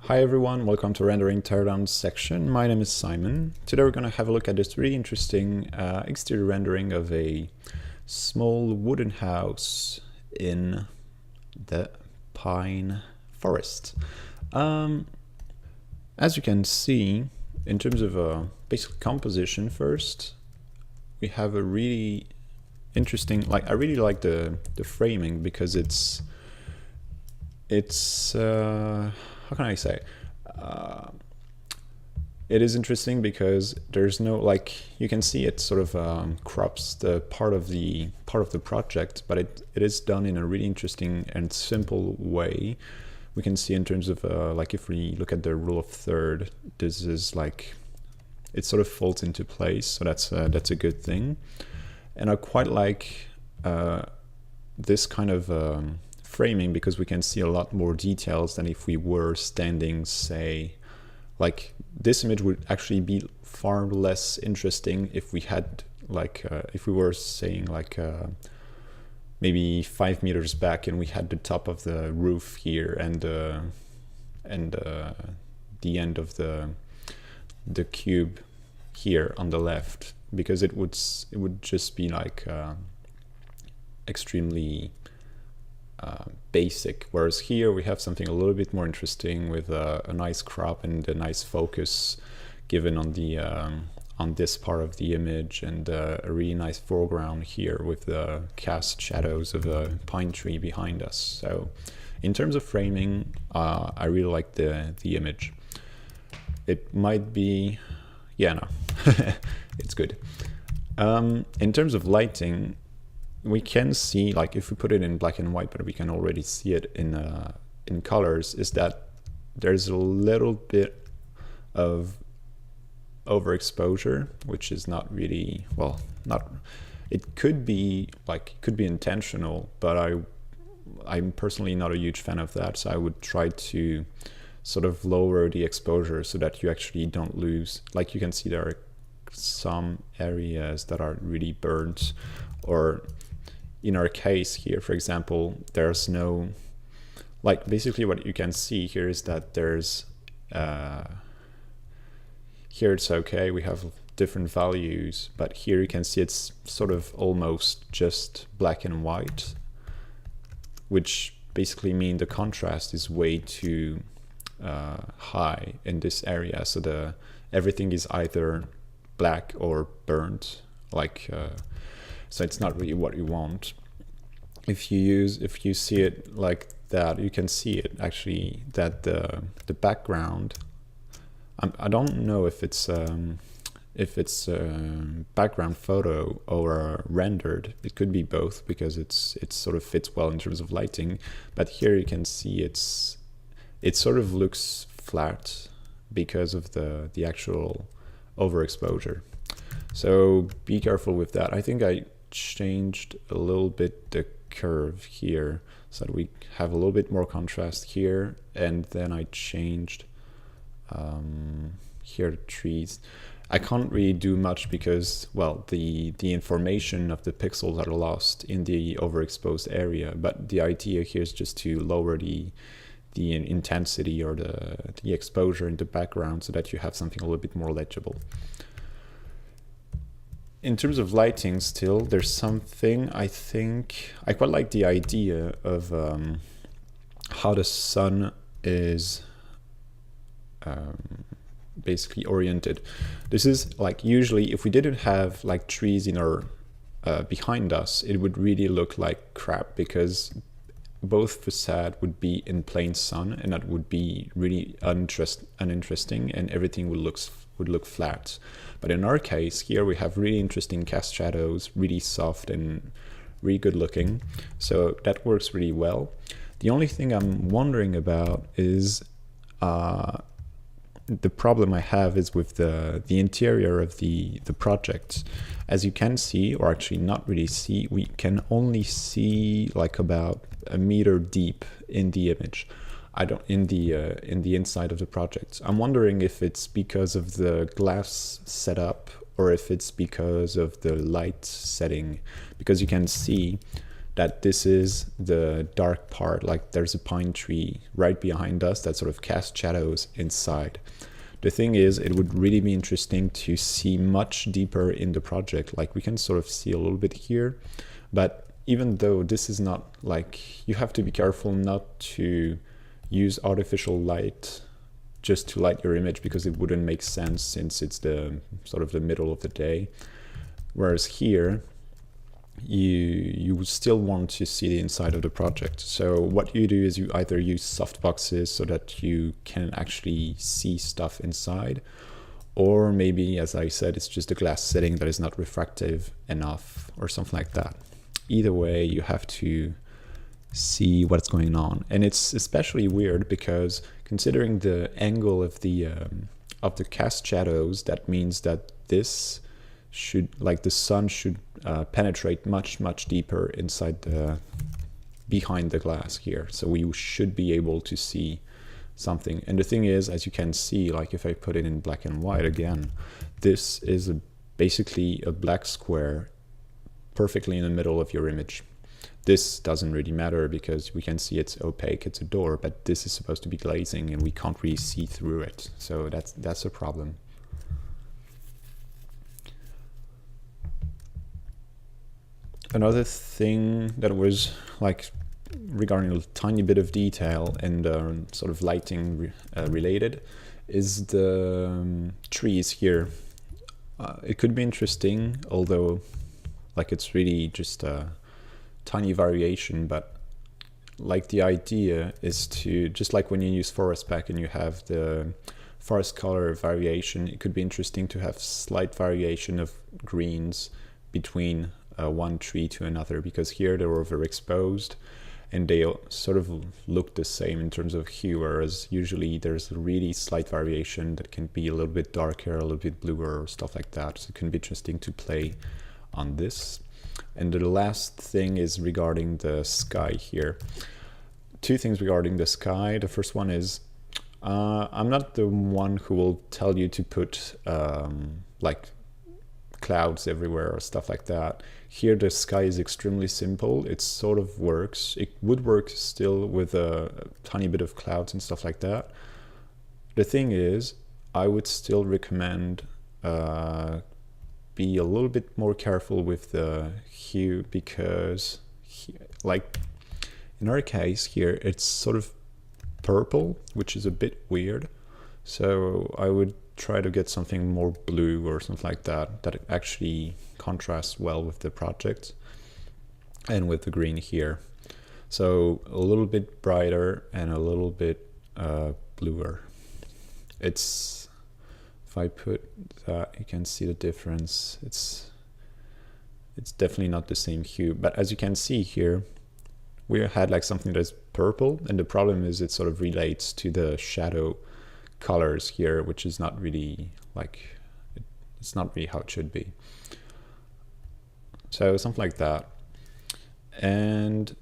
Hi everyone, welcome to Rendering Teardown section. My name is Simon. Today we're going to have a look at this really interesting exterior rendering of a small wooden house in the pine forest. As you can see, in terms of basic composition first, we have a really interesting, I really like the framing because it's how can I say? It is interesting because there's no, you can see it sort of crops the part of the project, but it is done in a really interesting and simple way. We can see in terms of if we look at the rule of third, this is it sort of folds into place, so that's a good thing. And I quite like this kind of framing because we can see a lot more details than if we were standing, say, this image would actually be far less interesting if we had if we were saying maybe 5 meters back and we had the top of the roof here and the end of the cube here on the left, because it would just be extremely basic, whereas here we have something a little bit more interesting with a nice crop and a nice focus given on the on this part of the image, and a really nice foreground here with the cast shadows of a pine tree behind us. So in terms of framing, I really like the image. It might be, yeah, no, it's good. In terms of lighting, we can see, if we put it in black and white, but we can already see it in colors, is that there's a little bit of overexposure, which is not really, well, it could be intentional, but I'm personally not a huge fan of that, so I would try to sort of lower the exposure so that you actually don't lose, you can see there are some areas that are really burnt, or in our case here, for example, there's no, basically what you can see here is that there's, here it's okay, we have different values, but here you can see it's sort of almost just black and white, which basically means the contrast is way too high in this area, so everything is either black or burnt, so it's not really what you want. If you see it like that, you can see it actually that the background, I don't know if it's background photo or rendered. It could be both because it sort of fits well in terms of lighting. But here you can see it sort of looks flat because of the actual overexposure. So be careful with that. I think I changed a little bit the curve here so that we have a little bit more contrast here, and then I changed here the trees. I can't really do much because, well, the information of the pixels are lost in the overexposed area, but the idea here is just to lower the intensity or the exposure in the background so that you have something a little bit more legible. In terms of lighting still, there's something, I think, I quite like the idea of how the sun is basically oriented. This is usually if we didn't have trees in our behind us, it would really look like crap because both facade would be in plain sun, and that would be really uninteresting, and everything would look flat. But in our case here, we have really interesting cast shadows, really soft and really good looking, so that works really well. The only thing I'm wondering about is the problem I have is with the interior of the project. As you can see, or actually not really see, we can only see about a meter deep in the image. in the inside of the project. I'm wondering if it's because of the glass setup or if it's because of the light setting, because you can see that this is the dark part, like there's a pine tree right behind us that sort of casts shadows inside. The thing is, it would really be interesting to see much deeper in the project. Like we can sort of see a little bit here, but even though this is not like, you have to be careful not to use artificial light just to light your image, because it wouldn't make sense since it's the sort of the middle of the day. Whereas here, you still want to see the inside of the project. So what you do is you either use softboxes so that you can actually see stuff inside, or maybe, as I said, it's just a glass setting that is not refractive enough or something like that. Either way, you have to see what's going on. And it's especially weird because considering the angle of the cast shadows, that means that this should, like the sun should penetrate much deeper inside behind the glass here, so we should be able to see something. And the thing is, as you can see, like if I put it in black and white again, this is basically a black square perfectly in the middle of your image. This doesn't really matter because we can see it's opaque, it's a door, but this is supposed to be glazing and we can't really see through it, so that's a problem. Another thing that was like regarding a tiny bit of detail and sort of lighting related is the trees here. It could be interesting, although like it's really just a tiny variation, but like the idea is to, just like when you use forest pack and you have the forest color variation, it could be interesting to have slight variation of greens between one tree to another, because here they were overexposed and they sort of look the same in terms of hue, whereas usually there's a really slight variation that can be a little bit darker, a little bit bluer, or stuff like that. So it can be interesting to play on this. And the last thing is regarding the sky here. Two things regarding the sky. The first one is, I'm not the one who will tell you to put like clouds everywhere or stuff like that. Here the sky is extremely simple. It sort of works. It would work still with a tiny bit of clouds and stuff like that. The thing is, I would still recommend be a little bit more careful with the hue, because like in our case here it's sort of purple, which is a bit weird. So I would try to get something more blue or something like that, that actually contrasts well with the project and with the green here. So a little bit brighter and a little bit bluer. It's, if I put that, you can see the difference. It's definitely not the same hue, but as you can see here, we had like something that's purple, and the problem is it sort of relates to the shadow colors here, which is not really like, it's not really how it should be. So something like that. And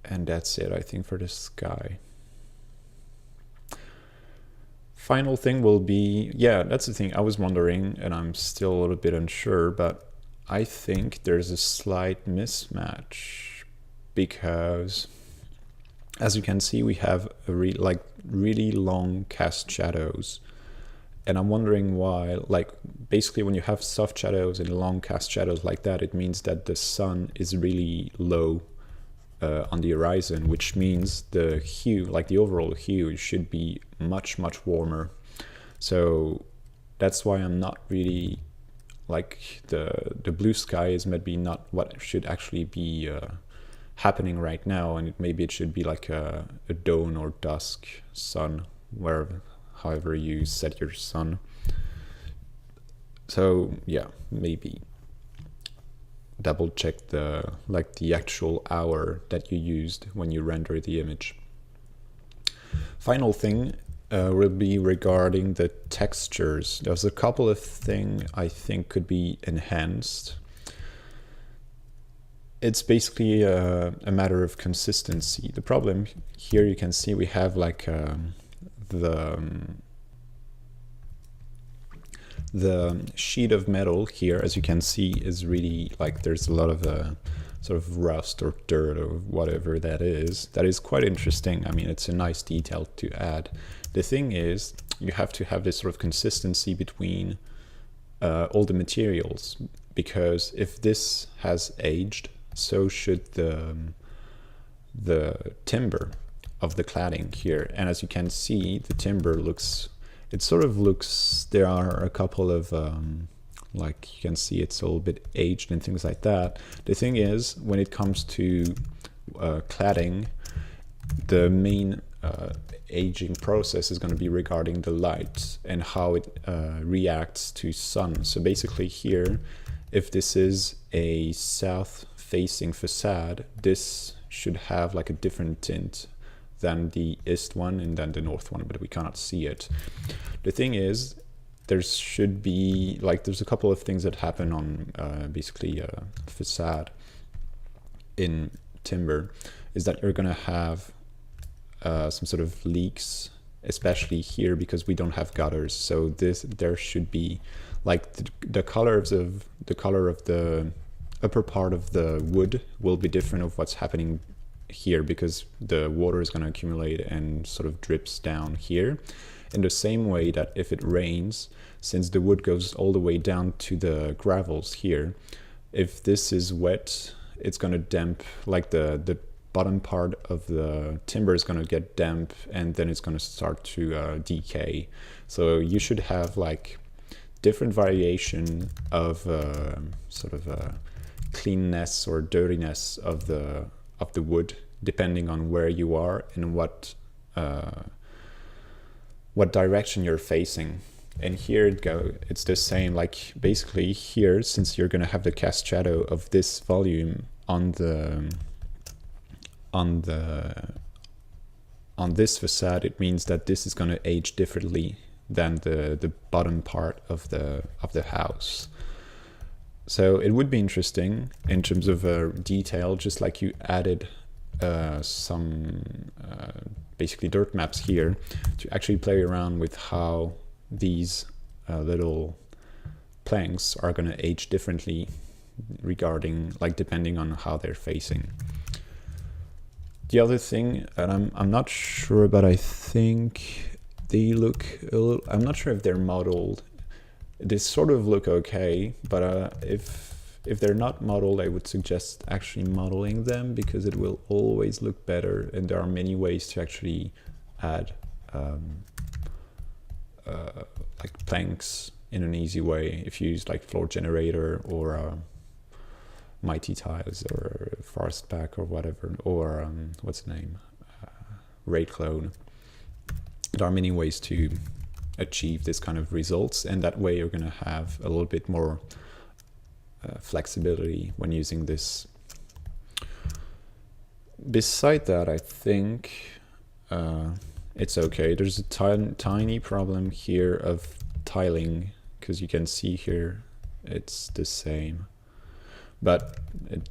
that's it, I think, for the sky. Final thing will be, yeah, that's the thing I was wondering, and I'm still a little bit unsure, but I think there's a slight mismatch, because as you can see, we have a really long cast shadows, and I'm wondering why. Like basically when you have soft shadows and long cast shadows like that, it means that the sun is really low on the horizon, which means the hue, like the overall hue, should be much warmer. So that's why I'm not really like, the blue sky is maybe not what should actually be happening right now, and maybe it should be like a dawn or dusk sun, however you set your sun. So yeah, maybe double check the actual hour that you used when you render the image. Final thing will be regarding the textures. There's a couple of things I think could be enhanced. It's basically a matter of consistency. The problem here, you can see we have like The sheet of metal here, as you can see, is really like there's a lot of sort of rust or dirt or whatever that is. That is quite interesting. I mean, it's a nice detail to add. The thing is, you have to have this sort of consistency between all the materials, because if this has aged, so should the timber of the cladding here. And as you can see, the timber looks, it sort of looks, there are a couple of like you can see it's a little bit aged and things like that. The thing is, when it comes to cladding, the main aging process is going to be regarding the light and how it reacts to sun. So basically here, if this is a south facing facade, this should have like a different tint than the east one and then the north one, but we cannot see it. The thing is, there should be like, there's a couple of things that happen on basically facade in timber, is that you're gonna have some sort of leaks, especially here because we don't have gutters. So there should be like the color of the upper part of the wood will be different of what's happening here, because the water is going to accumulate and sort of drips down here. In the same way that if it rains, since the wood goes all the way down to the gravels here, if this is wet, it's going to damp, like the bottom part of the timber is going to get damp, and then it's going to start to decay. So you should have like different variation of sort of cleanness or dirtiness of the wood, depending on where you are and what direction you're facing. And here it's the same, like basically here, since you're gonna have the cast shadow of this volume on this facade, it means that this is gonna age differently than the bottom part of the house. So it would be interesting in terms of detail, just like you added some basically dirt maps here, to actually play around with how these little planks are going to age differently regarding, like, depending on how they're facing. The other thing, and I'm not sure, but I think they look a little, I'm not sure if they're modeled. They sort of look okay, but if they're not modeled, I would suggest actually modeling them, because it will always look better, and there are many ways to actually add like planks in an easy way if you use like floor generator or mighty tiles or forest pack or whatever, or what's the name, raid clone. There are many ways to achieve this kind of results, and that way you're going to have a little bit more flexibility when using this. Beside that, I think it's okay. There's a tiny problem here of tiling, because you can see here it's the same, but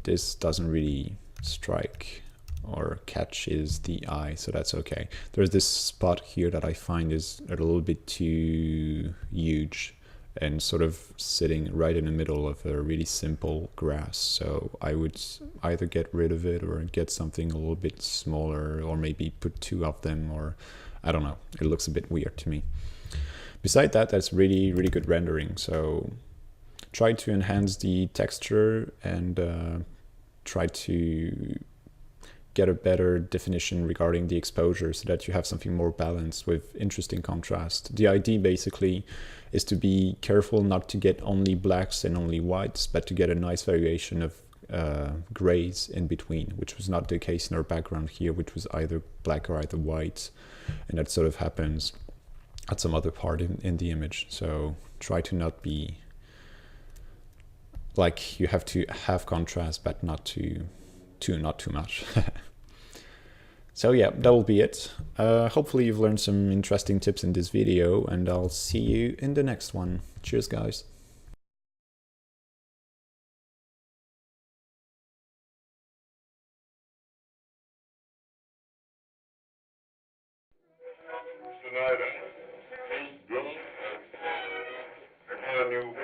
this doesn't really strike or catches the eye, so that's okay. There's this spot here that I find is a little bit too huge and sort of sitting right in the middle of a really simple grass, so I would either get rid of it or get something a little bit smaller, or maybe put two of them, or I don't know, it looks a bit weird to me. Beside that, that's really good rendering, so try to enhance the texture and try to get a better definition regarding the exposure, so that you have something more balanced with interesting contrast. The idea basically is to be careful not to get only blacks and only whites, but to get a nice variation of grays in between, which was not the case in our background here, which was either black or either white, and that sort of happens at some other part in the image. So try to not be like, you have to have contrast, but not too much. So yeah, that will be it. Hopefully you've learned some interesting tips in this video, and I'll see you in the next one. Cheers, guys. Tonight, you